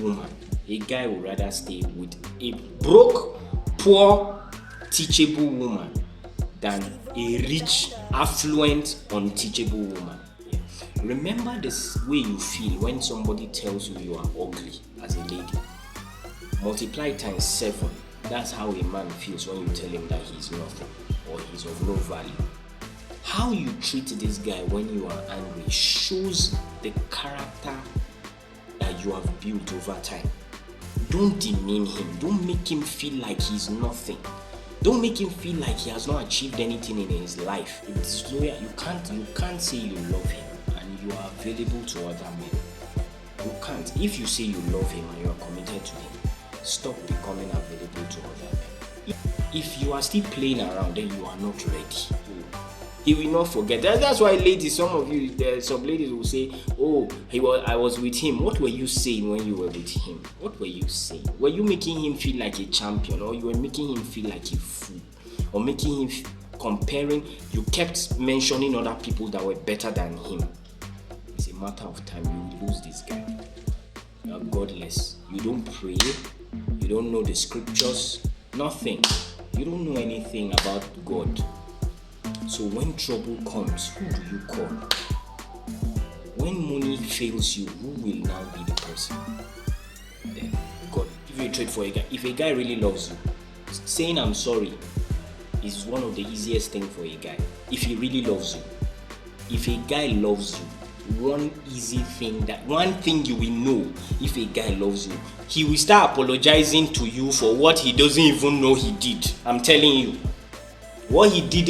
woman. A guy would rather stay with a broke, poor, teachable woman than a rich, affluent, unteachable woman. Yeah. Remember this way you feel when somebody tells you you are ugly as a lady. Multiply times 7. That's how a man feels when you tell him that he's nothing or he's of no value. How you treat this guy when you are angry shows the character that you have built over time. Don't demean him. Don't make him feel like he's nothing. Don't make him feel like he has not achieved anything in his life. It's loyal. You can't say you love him and you are available to other men. You can't. If you say you love him and you are committed to him, stop becoming available to other men. If you are still playing around, then you are not ready. He will not forget. That's why, ladies, some ladies will say, "Oh, I was with him." What were you saying when you were with him? What were you saying? Were you making him feel like a champion, or you were making him feel like a fool, or making him comparing? You kept mentioning other people that were better than him. It's a matter of time. You will lose this guy. You are godless. You don't pray. You don't know the scriptures. Nothing. You don't know anything about God. So when trouble comes, who do you call? When money fails you, who will now be the person? Then God. If you trade for a guy, if a guy really loves you, saying I'm sorry is one of the easiest things for a guy. If he really loves you, if a guy loves you, one thing you will know, if a guy loves you, he will start apologizing to you for what he doesn't even know he did. I'm telling you. What he did,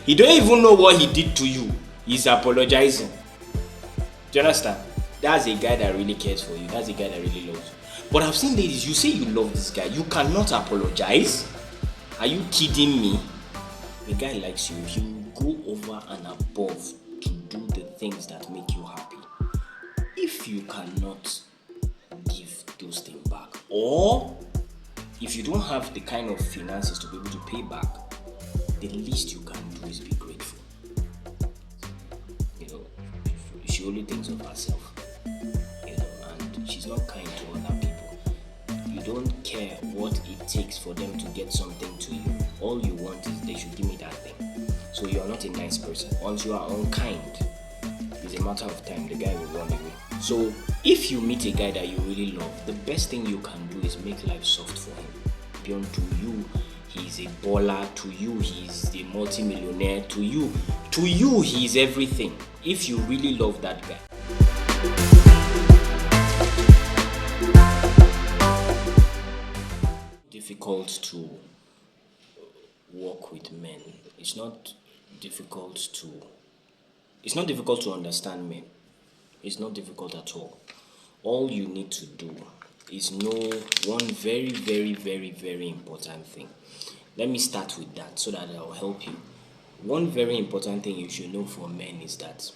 he don't even know what he did to you. He's apologizing. Do you understand? That's a guy that really cares for you. That's a guy that really loves you. But I've seen ladies, you say you love this guy, you cannot apologize. Are you kidding me? A guy likes you. He will go over and above to do the things that make you happy. If you cannot give those things back, or if you don't have the kind of finances to be able to pay back, the least you can do is be grateful. She only thinks of herself. And she's not kind to other people. You don't care what it takes for them to get something to you. All you want is they should give me that thing. So you are not a nice person. Once you are unkind, it's a matter of time. The guy will run away. So if you meet a guy that you really love, the best thing you can do is make life soft for him. Beyond to you, he's a baller. To you, he's a multi-millionaire. To you, he's everything. If you really love that guy. Difficult to work with men. It's not difficult to understand men. It's not difficult at all. All you need to do is know one very, very, very, very important thing. Let me start with that so that I'll help you. One very important thing you should know for men is that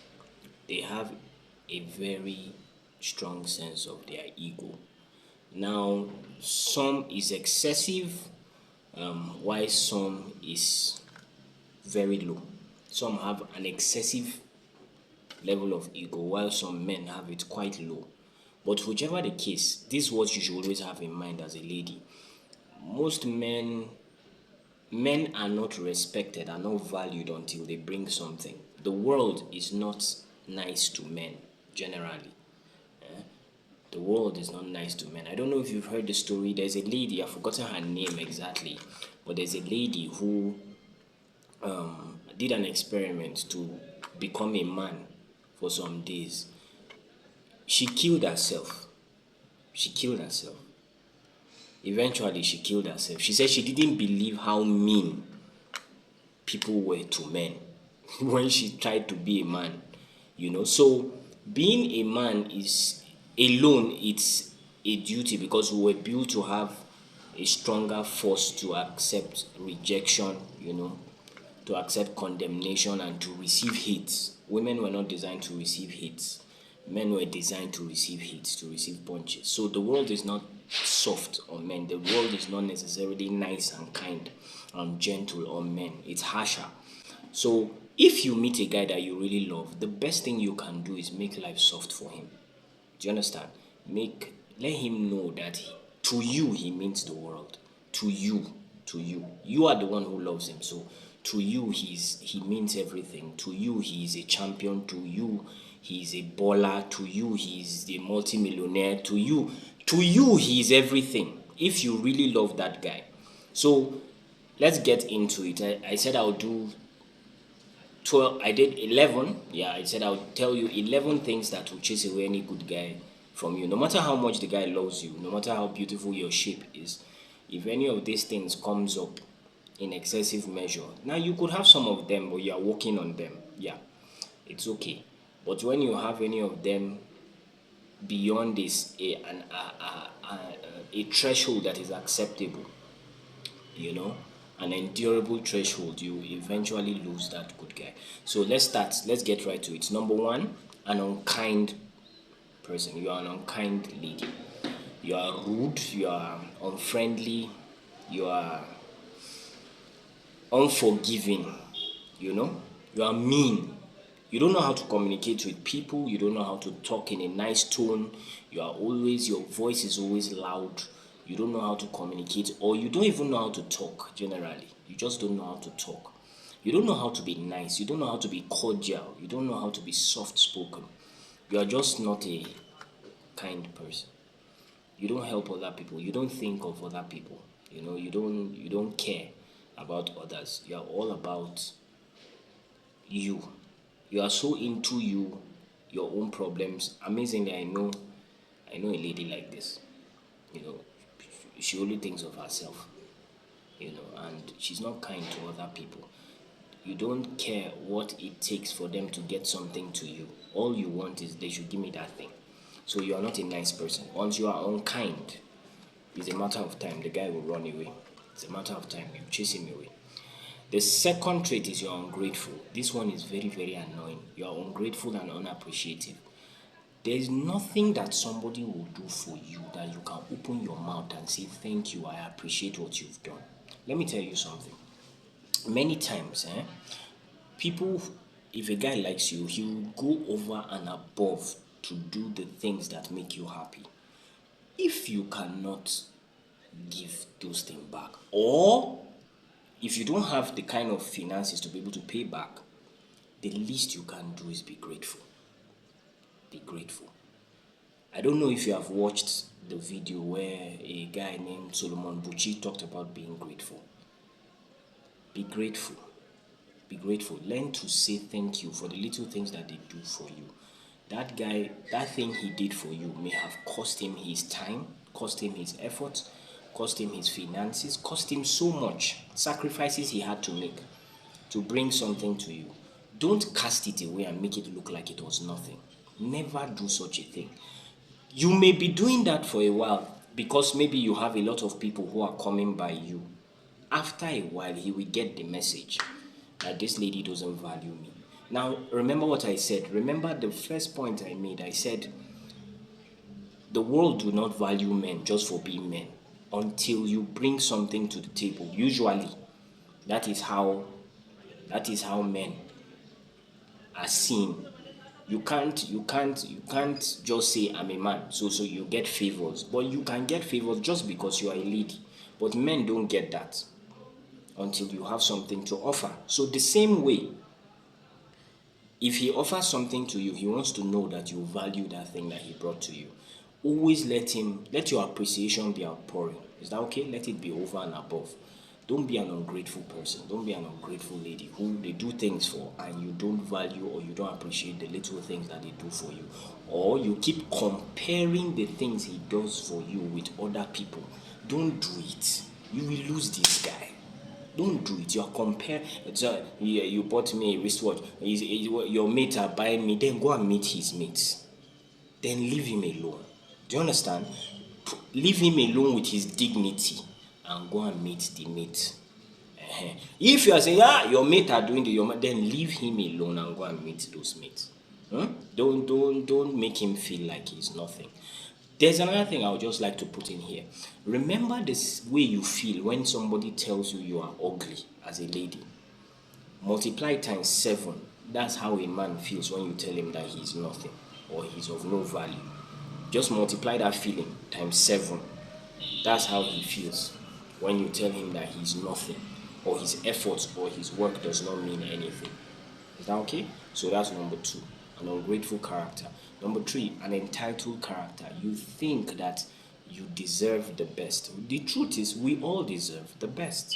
they have a very strong sense of their ego. Now, some is excessive, while some is very low. Some have an excessive level of ego, while some men have it quite low. But whichever the case, this is what you should always have in mind as a lady. Most men are not respected, are not valued until they bring something. The world is not nice to men, generally. The world is not nice to men. I don't know if you've heard the story. There's a lady, I've forgotten her name exactly, but there's a lady who did an experiment to become a man for some days. She killed herself. Eventually, she killed herself. She said she didn't believe how mean people were to men when she tried to be a man. So being a man is alone, it's a duty, because we were built to have a stronger force to accept rejection, to accept condemnation and to receive hate. Women were not designed to receive hate. Men were designed to receive hate, to receive punches. So the world is not soft on men. The world is not necessarily nice and kind and gentle on men. It's harsher. So if you meet a guy that you really love, the best thing you can do is make life soft for him. Do you understand? Make let him know that to you he means the world. To you, you are the one who loves him. So to you he means everything. To you he is a champion. To you he is a baller. To you he is the multimillionaire. To you he is everything. If you really love that guy, so let's get into it. I said I'll do 12. I did 11. Yeah, I said I'll tell you 11 things that will chase away any good guy from you. No matter how much the guy loves you, no matter how beautiful your shape is, if any of these things comes up in excessive measure, now you could have some of them, but you are working on them. Yeah, it's okay. But when you have any of them beyond this a threshold that is acceptable, you know, an endurable threshold, you eventually lose that good guy. So let's start. Let's get right to it. Number one, an unkind person. You are an unkind lady. You are rude. You are unfriendly. You are unforgiving. You are mean. You don't know how to communicate with people. You don't know how to talk in a nice tone. Your voice is always loud. You don't know how to communicate, or you don't even know how to talk generally. You just don't know how to talk. You don't know how to be nice. You don't know how to be cordial. You don't know how to be soft spoken. You are just not a kind person. You don't help other people. You don't think of other people. You don't care about others. You are all about you. You are so into you, your own problems. Amazingly, I know a lady like this. You know, she only thinks of herself. And she's not kind to other people. You don't care what it takes for them to get something to you. All you want is they should give me that thing. So you are not a nice person. Once you are unkind, it's a matter of time. The guy will run away. It's a matter of time. You chase him away. The second trait is you're ungrateful. This one is very, very annoying. You are ungrateful and unappreciative. There is nothing that somebody will do for you that you can open your mouth and say, thank you, I appreciate what you've done. Let me tell you something. Many times, people, if a guy likes you, he will go over and above to do the things that make you happy. If you cannot give those things back, or if you don't have the kind of finances to be able to pay back, the least you can do is be grateful. Be grateful. I don't know if you have watched the video where a guy named Solomon Bucci talked about being grateful. Be grateful. Be grateful. Learn to say thank you for the little things that they do for you. That guy, that thing he did for you may have cost him his time, cost him his effort, cost him his finances, cost him so much sacrifices he had to make to bring something to you. Don't cast it away and make it look like it was nothing. Never do such a thing. You may be doing that for a while because maybe you have a lot of people who are coming by you. After a while, he will get the message that this lady doesn't value me. Now, remember what I said. Remember the first point I made. I said the world do not value men just for being men until you bring something to the table. Usually, that is how men are seen. You can't just say I'm a man, so you get favors. But you can get favors just because you are a lady. But men don't get that until you have something to offer. So the same way, if he offers something to you, he wants to know that you value that thing that he brought to you. Always let your appreciation be outpouring. Is that okay? Let it be over and above. Don't be an ungrateful person. Don't be an ungrateful lady who they do things for and you don't value or you don't appreciate the little things that they do for you. Or you keep comparing the things he does for you with other people. Don't do it. You will lose this guy. Don't do it. You are comparing. You bought me a wristwatch. Your mates are buying me. Then go and meet his mates. Then leave him alone. Do you understand? Leave him alone with his dignity and go and meet the mate. If you are saying, your mate are doing then leave him alone and go and meet those mates. Don't make him feel like he's nothing. There's another thing I would just like to put in here. Remember this way you feel when somebody tells you you are ugly as a lady. Multiply times 7. That's how a man feels when you tell him that he's nothing or he's of no value. Just multiply that feeling times 7. That's how he feels when you tell him that he's nothing, or his efforts or his work does not mean anything. Is that okay? So that's number 2, an ungrateful character. Number 3, an entitled character. You think that you deserve the best. The truth is, we all deserve the best.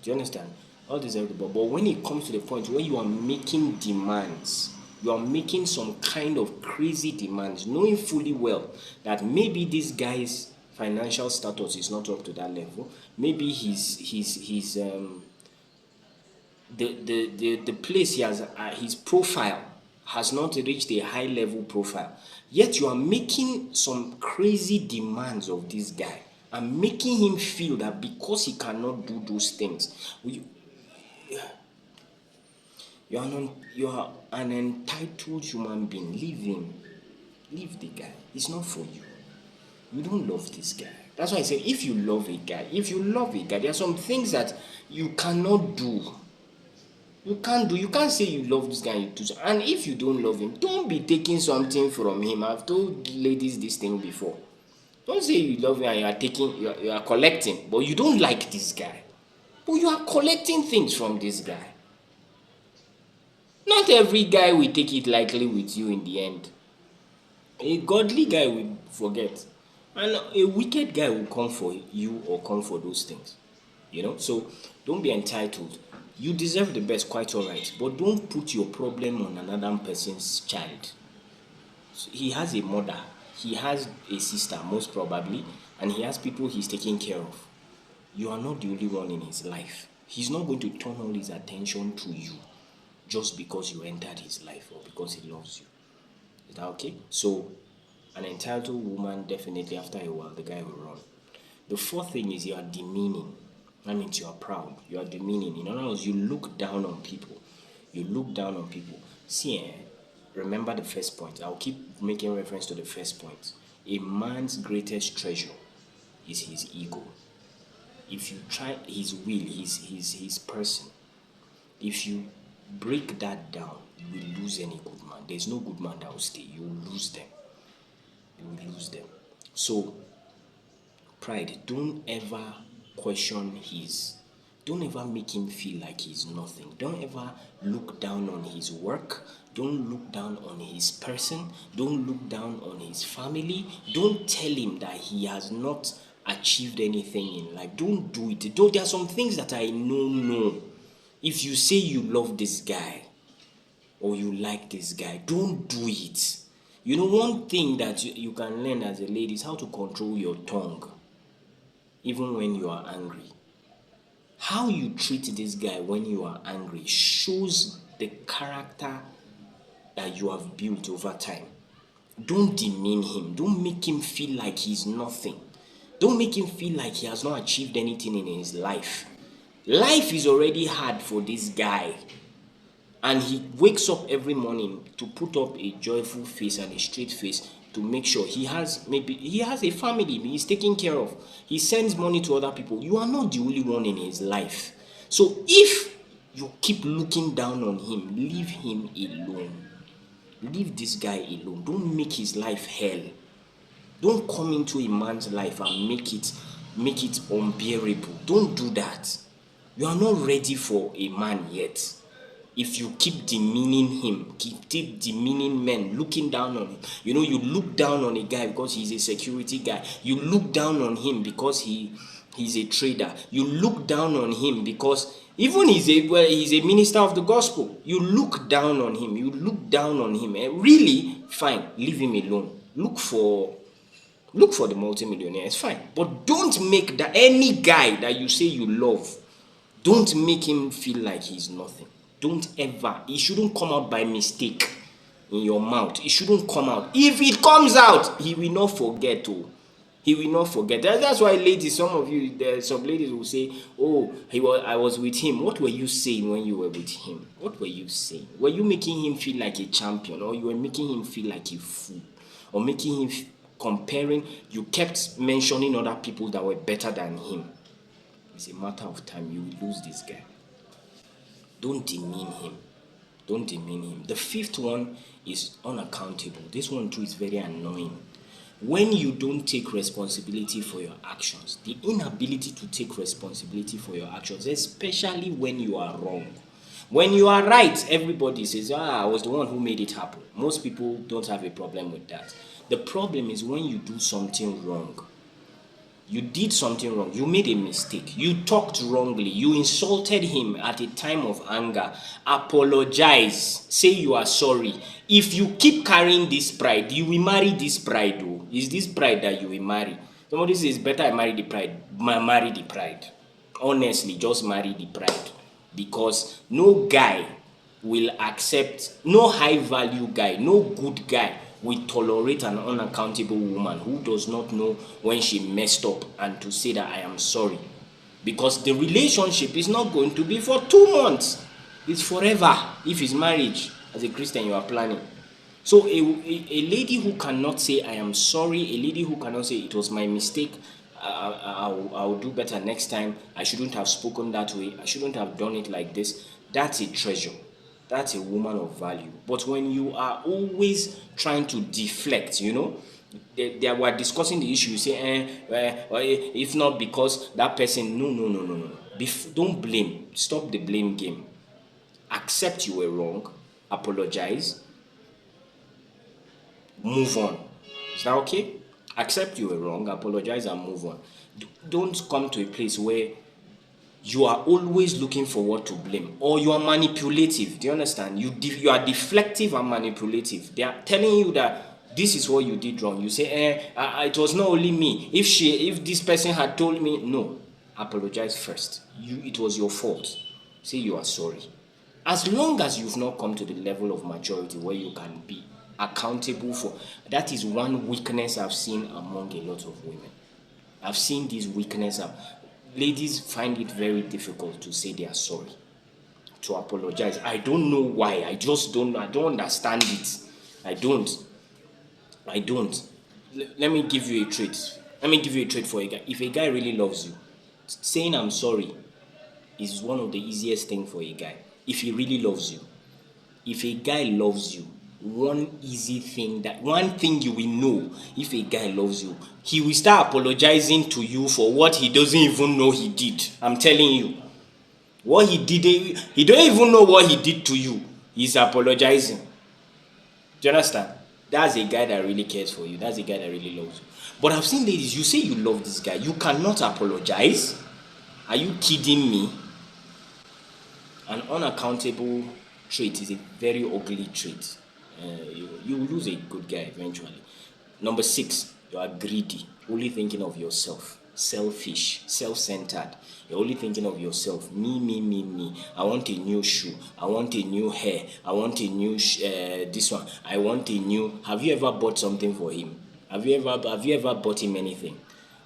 Do you understand? All deserve the best. But when it comes to the point where you are making demands, you are making some kind of crazy demands, knowing fully well that maybe this guy's financial status is not up to that level. Maybe his the place he has, his profile has not reached a high level profile, yet you are making some crazy demands of this guy and making him feel that because he cannot do those things, you are an entitled human being. Leave him. Leave the guy. It's not for you. You don't love this guy. That's why I say, if you love a guy, there are some things that you cannot do. You can't say you love this guy and you do so. And if you don't love him, don't be taking something from him. I've told ladies this thing before. Don't say you love him and you are collecting, but you don't like this guy. But you are collecting things from this guy. Not every guy will take it lightly with you in the end. A godly guy will forget. And a wicked guy will come for you or come for those things. So don't be entitled. You deserve the best, quite alright, but don't put your problem on another person's child. So he has a mother, he has a sister, most probably, and he has people he's taking care of. You are not the only one in his life. He's not going to turn all his attention to you just because you entered his life or because he loves you. Is that okay? So, an entitled woman, definitely after a while, the guy will run. The 4th thing is you are demeaning. That means you are proud. You are demeaning. In other words, you look down on people. You look down on people. See, remember the first point. I'll keep making reference to the first point. A man's greatest treasure is his ego. If you try his will, his person, if you break that down, you will lose any good man. There's no good man that will stay. You will lose them. You will lose them. So, pride, don't ever question don't ever make him feel like he's nothing. Don't ever look down on his work. Don't look down on his person. Don't look down on his family. Don't tell him that he has not achieved anything in life. Don't do it. There are some things that I know. No. If you say you love this guy or you like this guy, don't do it. One thing that you can learn as a lady is how to control your tongue, even when you are angry. How you treat this guy when you are angry shows the character that you have built over time. Don't demean him. Don't make him feel like he's nothing. Don't make him feel like he has not achieved anything in his life. Life is already hard for this guy. And he wakes up every morning to put up a joyful face and a straight face to make sure he has a family he's taking care of. He sends money to other people. You are not the only one in his life. So if you keep looking down on him, leave him alone. Leave this guy alone. Don't make his life hell. Don't come into a man's life and make it unbearable. Don't do that. You are not ready for a man yet. If you keep demeaning him, keep demeaning men, looking down on him. You look down on a guy because he's a security guy. You look down on him because he's a trader. You look down on him because even he's a minister of the gospel. You look down on him. Really, fine, leave him alone. Look for the multimillionaire. It's fine. But don't make any guy that you say you love, don't make him feel like he's nothing. Don't ever. It shouldn't come out by mistake in your mouth. It shouldn't come out. If it comes out, he will not forget. He will not forget. That's why, ladies, some ladies will say, "Oh, I was with him." What were you saying when you were with him? What were you saying? Were you making him feel like a champion, or you were making him feel like a fool, or making him comparing? You kept mentioning other people that were better than him. It's a matter of time. You will lose this guy. Don't demean him. Don't demean him. The 5th one is unaccountable. This one too is very annoying. When you don't take responsibility for your actions, the inability to take responsibility for your actions, especially when you are wrong. When you are right, everybody says, I was the one who made it happen. Most people don't have a problem with that. The problem is when you do something wrong. You did something wrong. You made a mistake. You talked wrongly. You insulted him at a time of anger. Apologize. Say you are sorry. If you keep carrying this pride, you will marry this pride. Oh. It's this pride that you will marry. Somebody says, better I marry the pride. Marry the pride. Honestly, just marry the pride. Because no guy will accept, no high value guy, no good guy will tolerate an unaccountable woman who does not know when she messed up and to say that I am sorry. Because the relationship is not going to be for 2 months. It's forever. If it's marriage, as a Christian, you are planning. So a lady who cannot say I am sorry, a lady who cannot say it was my mistake, I'll do better next time, I shouldn't have spoken that way, I shouldn't have done it like this, that's a treasure. That's a woman of value. But when you are always trying to deflect, they were discussing the issue, you say, if not because that person, no. Don't blame. Stop the blame game. Accept you were wrong, apologize, move on. Is that okay? Accept you were wrong, apologize, and move on. Don't come to a place where you are always looking for what to blame, or you are manipulative. Do you understand? You are deflective and manipulative. They are telling you that this is what you did wrong. You say, it was not only me. If this person had told me, no, apologize first. It was your fault. Say you are sorry. As long as you've not come to the level of maturity where you can be accountable for, that is one weakness I've seen among a lot of women. I've seen this weakness. Ladies find it very difficult to say they are sorry, to apologize. I don't know why. I don't understand it. I don't. Let me give you a trait. Let me give you a trait for a guy. If a guy really loves you, saying I'm sorry is one of the easiest things for a guy. If he really loves you. If a guy loves you, one thing you will know, if a guy loves you, he will start apologizing to you for what he doesn't even know he did. I'm telling you. What he did, he don't even know what he did to you. He's apologizing. Do you understand? That's a guy that really cares for you. That's a guy that really loves you. But I've seen ladies, you say you love this guy, you cannot apologize. Are you kidding me? An unaccountable trait is a very ugly trait. You will lose a good guy eventually. Number 6, you are greedy, only thinking of yourself, selfish, self-centered. You're only thinking of yourself. Me. I want a new shoe. I want a new hair. I want a new this one. I want a new. Have you ever bought something for him? Have you ever bought him anything?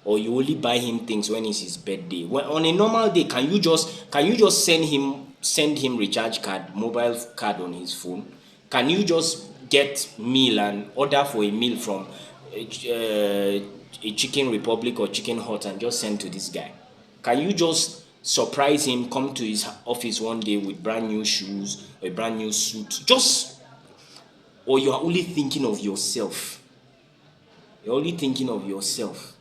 Or you only buy him things when it's his birthday? When on a normal day, can you just send him recharge card, mobile card on his phone? Can you just get meal and order for a meal from a Chicken Republic or Chicken Hut and just send to this guy? Can you just surprise him, come to his office one day with brand new shoes or a brand new suit? Or you are only thinking of yourself. You're only thinking of yourself,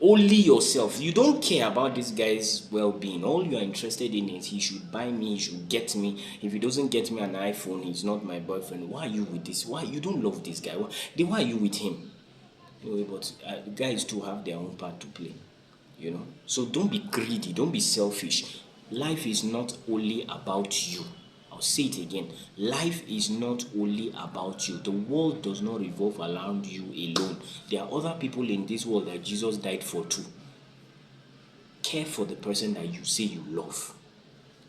Only yourself. You don't care about this guy's well-being. All you are interested in is he should buy me, he should get me. If he doesn't get me an iPhone, he's not my boyfriend. Why are you with this? Why you don't love this guy? Why are you with him? But guys too have their own part to play. So don't be greedy, don't be selfish. Life is not only about you. I'll say it again. Life is not only about you. The world does not revolve around you alone. There are other people in this world that Jesus died for too. Care for the person that you say you love.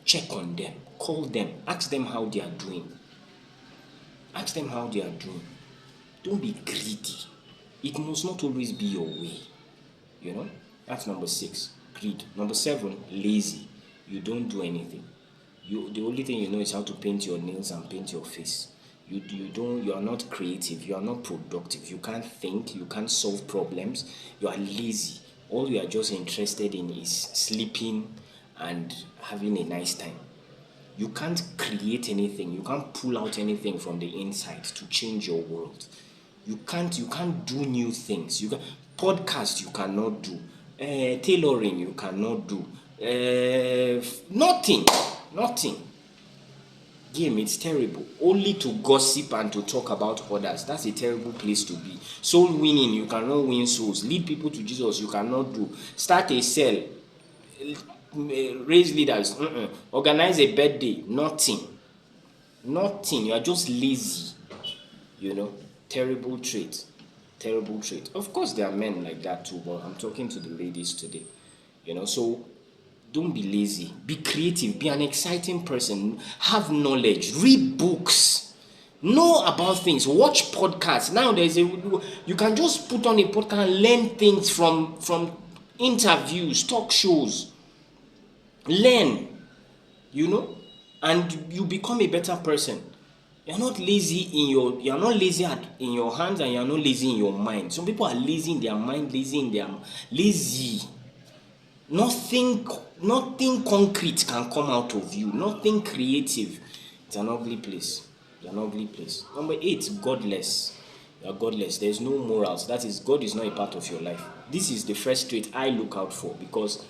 Check on them. Call them. Ask them how they are doing. Don't be greedy. It must not always be your way. That's number 6, greed. Number 7, lazy. You don't do anything. The only thing you know is how to paint your nails and paint your face. You are not creative, you are not productive, you can't think, you can't solve problems, you are lazy. All you are just interested in is sleeping and having a nice time. You can't create anything, you can't pull out anything from the inside to change your world. You can't do new things. Podcast you cannot do. Tailoring you cannot do. Nothing. Game, it's terrible. Only to gossip and to talk about others. That's a terrible place to be. Soul winning, you cannot win souls. Lead people to Jesus, you cannot do. Start a cell, raise leaders, organize a birthday, nothing. You are just lazy. Terrible trait. Of course there are men like that too, but I'm talking to the ladies today. So don't be lazy, be creative, be an exciting person, have knowledge, read books, know about things, watch podcasts. Now you can just put on a podcast and learn things from interviews, talk shows. Learn, and you become a better person. You're not lazy in your hands, and you're not lazy in your mind. Some people are lazy in their mind, lazy. Nothing concrete can come out of you. Nothing creative. It's an ugly place. Number 8, godless. You are godless. There's no morals. That is, God is not a part of your life. This is the first trait I look out for, because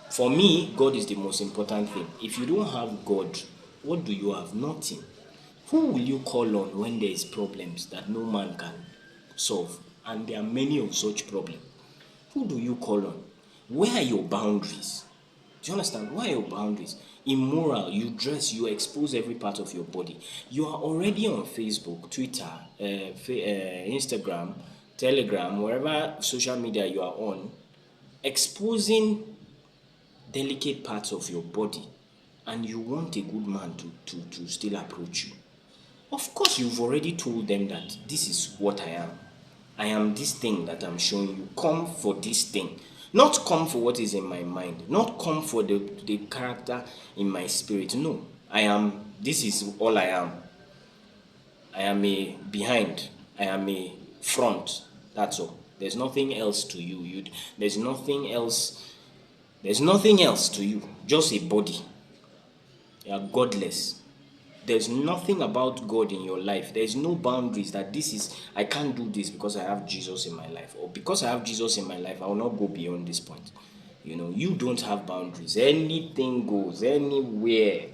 for me, God is the most important thing. If you don't have God, what do you have? Nothing. Who will you call on when there is problems that no man can solve? And there are many of such problems. Who do you call on? Where are your boundaries? Do you understand? Where are your boundaries? Immoral, you dress, you expose every part of your body. You are already on Facebook, Twitter, Instagram, Telegram, wherever social media you are on, exposing delicate parts of your body, and you want a good man to still approach you. Of course, you've already told them that this is what I am. I am this thing that I'm showing you. Come for this thing. Not come for what is in my mind. Not come for the character in my spirit. No. This is all I am. I am a behind. I am a front. That's all. There's nothing else to you. There's nothing else to you. Just a body. You are godless. There's nothing about God in your life. There's no boundaries that I can't do this because I have Jesus in my life. Or because I have Jesus in my life, I will not go beyond this point. You don't have boundaries. Anything goes, anywhere.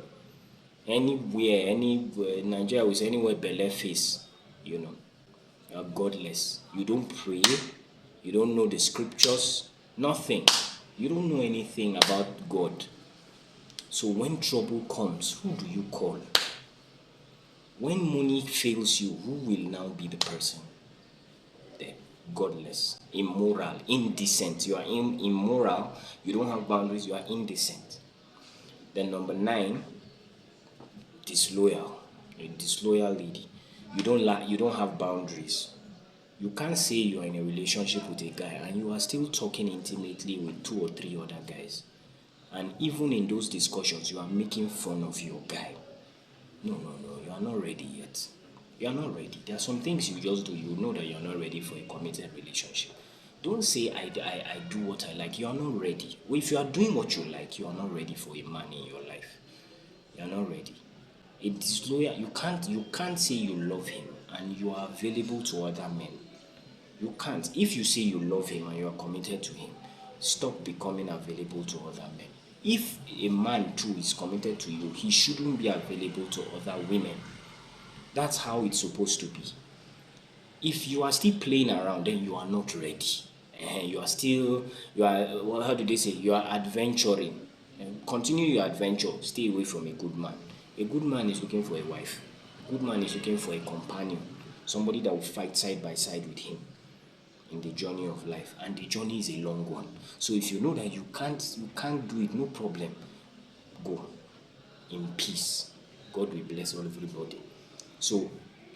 Nigeria is anywhere belle face. You are godless. You don't pray. You don't know the scriptures. Nothing. You don't know anything about God. So when trouble comes, who do you call? When money fails you, who will now be the person? There. Godless, immoral, indecent. You are immoral, you don't have boundaries, you are indecent. Then number 9, disloyal. A disloyal lady. You don't have boundaries. You can't say you are in a relationship with a guy and you are still talking intimately with 2 or 3 other guys. And even in those discussions, you are making fun of your guy. No, you are not ready yet. You are not ready. There are some things you just do. You know that you are not ready for a committed relationship. Don't say, I do what I like. You are not ready. Well, if you are doing what you like, you are not ready for a man in your life. You are not ready. A disloyal, you can't say you love him and you are available to other men. You can't. If you say you love him and you are committed to him, stop becoming available to other men. If a man too is committed to you, he shouldn't be available to other women. That's how it's supposed to be. If you are still playing around, then you are not ready. You are how do they say? You are adventuring. Continue your adventure. Stay away from a good man. A good man is looking for a wife. A good man is looking for a companion. Somebody that will fight side by side with him in the journey of life, and the journey is a long one. So if you know that you can't do it, no problem. Go in peace. God will bless everybody. So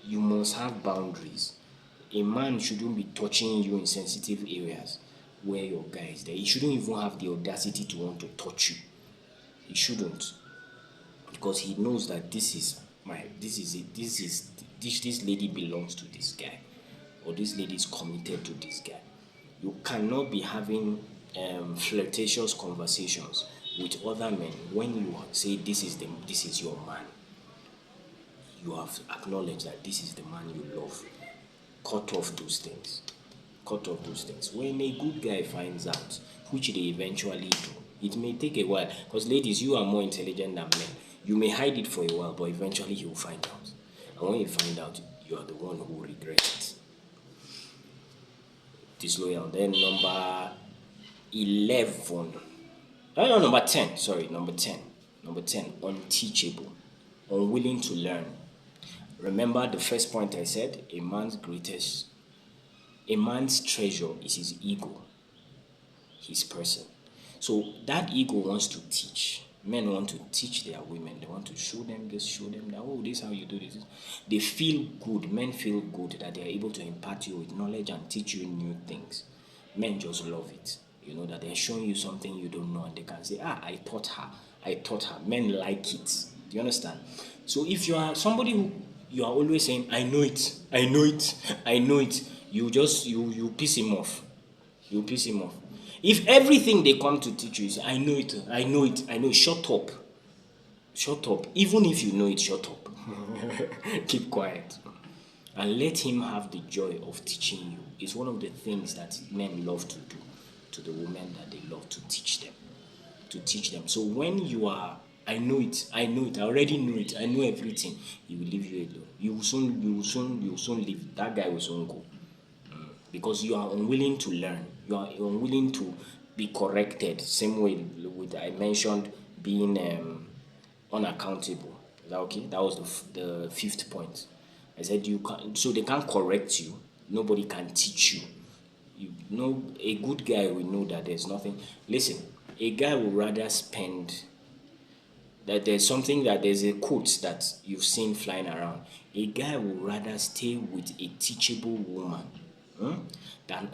you must have boundaries. A man shouldn't be touching you in sensitive areas where your guy is there. He shouldn't even have the audacity to want to touch you. He shouldn't, because he knows that this lady belongs to this guy, or this lady is committed to this guy. You cannot be having flirtatious conversations with other men when you say this is your man. You have acknowledged that this is the man you love. cut off those things. Cut off those things. When a good guy finds out, which they eventually do, it may take a while. Because ladies, you are more intelligent than men. You may hide it for a while, but eventually he will find out. And when you find out, you are the one who will regret it. Disloyal. Then number 11. No, number 10. Sorry, number 10. Number 10. Unteachable. Unwilling to learn. Remember the first point I said? A man's treasure is his ego, his person. So that ego wants to teach. Men want to teach their women. They want to show them this, show them that, oh, this is how you do this. They feel good. Men feel good that they are able to impart you with knowledge and teach you new things. Men just love it. You know, that they're showing you something you don't know and they can say, I taught her. Men like it. Do you understand? So if you are somebody who you are always saying, I know it, you piss him off. You piss him off. If everything they come to teach you is, I know it, shut up. Even if you know it, shut up. Keep quiet. And let him have the joy of teaching you. It's one of the things that men love to do to the women, that they love to teach them. So when you are, I know it, I already know it, I know everything, he will leave you alone. You will soon leave. That guy will soon go. Because you are unwilling to learn. You are unwilling to be corrected. Same way with I mentioned being unaccountable. Is that okay? That was the fifth point. I said so they can't correct you. Nobody can teach you. You know, a good guy will know that there's nothing. Listen, a guy will rather spend. That there's a quote that you've seen flying around. A guy will rather stay with a teachable woman than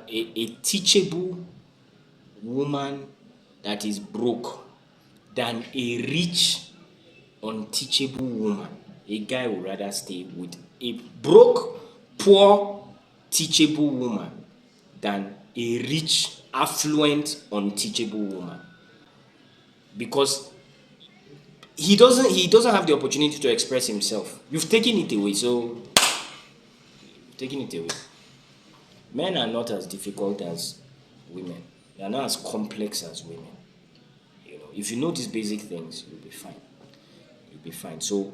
a teachable woman that is broke than a rich, unteachable woman. A guy would rather stay with a broke, poor, teachable woman than a rich, affluent, unteachable woman. Because he doesn't have the opportunity to express himself. You've taken it away, Men are not as difficult as women. They are not as complex as women. You know, if you know these basic things, you'll be fine. So,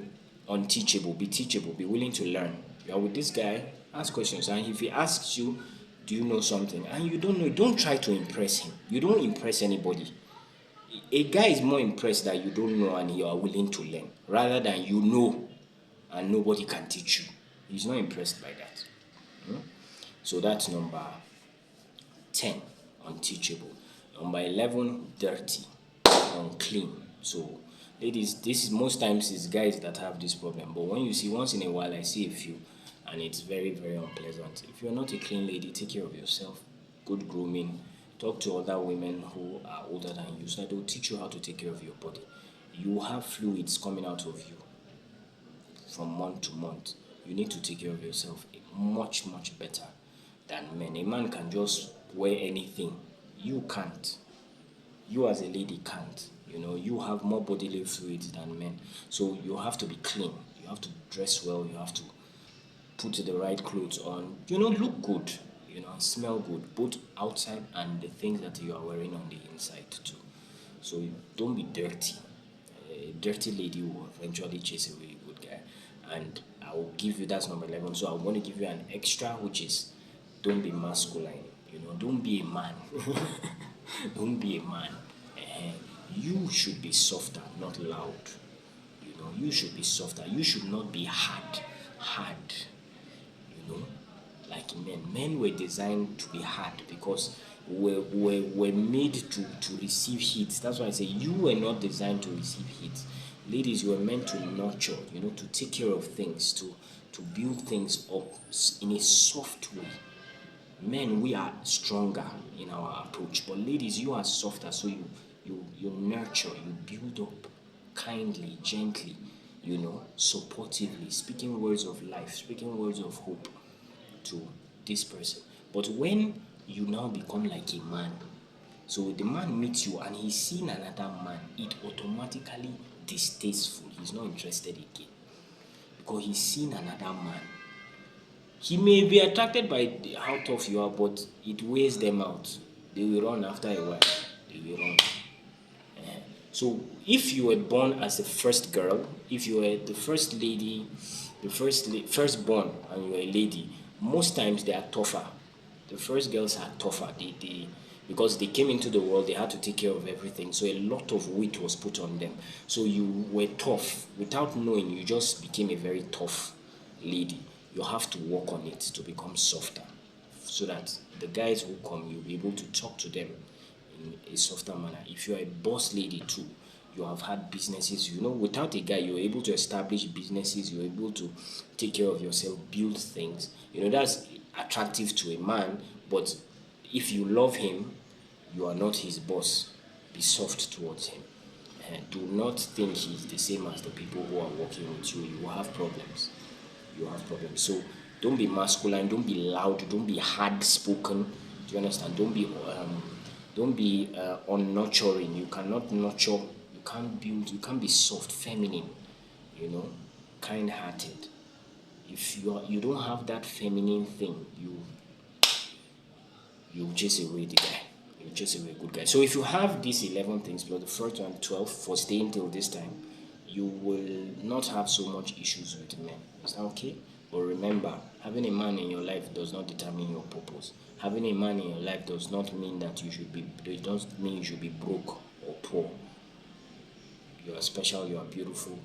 unteachable, be teachable, be willing to learn. You are with this guy, ask questions, and if he asks you, do you know something, and you don't know, don't try to impress him. You don't impress anybody. A guy is more impressed that you don't know and you are willing to learn, rather than you know and nobody can teach you. He's not impressed by that. So that's number 10, unteachable. Number 11, dirty, unclean. So, ladies, this is most times it's guys that have this problem. But when you see, once in a while, I see a few, and it's very, very unpleasant. If you're not a clean lady, take care of yourself. Good grooming. Talk to other women who are older than you, so that they'll teach you how to take care of your body. You have fluids coming out of you from month to month. You need to take care of yourself much, much better than men. A man can just wear anything. You can't. You as a lady can't. You know, you have more bodily fluids than men. So you have to be clean. You have to dress well. You have to put the right clothes on. You know, look good. You know, and smell good, both outside and the things that you are wearing on the inside too. So don't be dirty. A dirty lady will eventually chase away a good guy. And I will give you, that's number 11. So I'm going to give you an extra, which is don't be masculine. You know, don't be a man. Don't be a man. You should be softer, not loud. You know, you should be softer. You should not be hard. You know, like men were designed to be hard because we're made to receive heat. That's why I say you were not designed to receive heat. Ladies, you were meant to nurture, you know, to take care of things, to build things up in a soft way. Men, we are stronger in our approach, but ladies, you are softer, so you nurture, you build up kindly, gently, you know, supportively, speaking words of life, speaking words of hope to this person. But when you now become like a man, so the man meets you and he's seen another man, it automatically distasteful. He's not interested again because he's seen another man. He may be attracted by how tough you are, but it wears them out. They will run after a while. They will run. So if you were born as the first girl, if you were the first lady, the firstborn, and you were a lady, most times they are tougher. The first girls are tougher. Because they came into the world, they had to take care of everything. So a lot of weight was put on them. So you were tough. Without knowing, you just became a very tough lady. You have to work on it to become softer, so that the guys who come, you'll be able to talk to them in a softer manner. If you're a boss lady too, you have had businesses, without a guy, you're able to establish businesses, you're able to take care of yourself, build things. That's attractive to a man, but if you love him, you are not his boss. Be soft towards him. And do not think he's the same as the people who are working with you. You will have problems. So don't be masculine, don't be loud, don't be hard spoken. Do you understand? Don't be unnurturing. You cannot nurture, you can't build, you can't be soft, feminine, you know, kind hearted. If you don't have that feminine thing, you chase away the guy. You chase away a good guy. So if you have these 11 things plus the first one 12 for staying till this time, you will not have so much issues with men. Is that okay? But remember, having a man in your life does not determine your purpose. Having a man in your life does not mean that it doesn't mean you should be broke or poor. You are special, you are beautiful.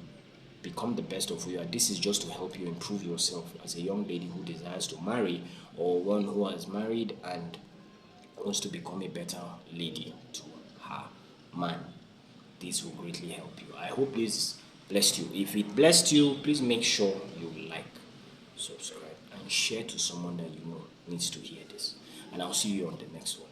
Become the best of who you are. This is just to help you improve yourself as a young lady who desires to marry, or one who has married and wants to become a better lady to her man. This will greatly help you. I hope this blessed you. If it blessed you, please make sure you like, subscribe, and share to someone that you know needs to hear this. And I'll see you on the next one.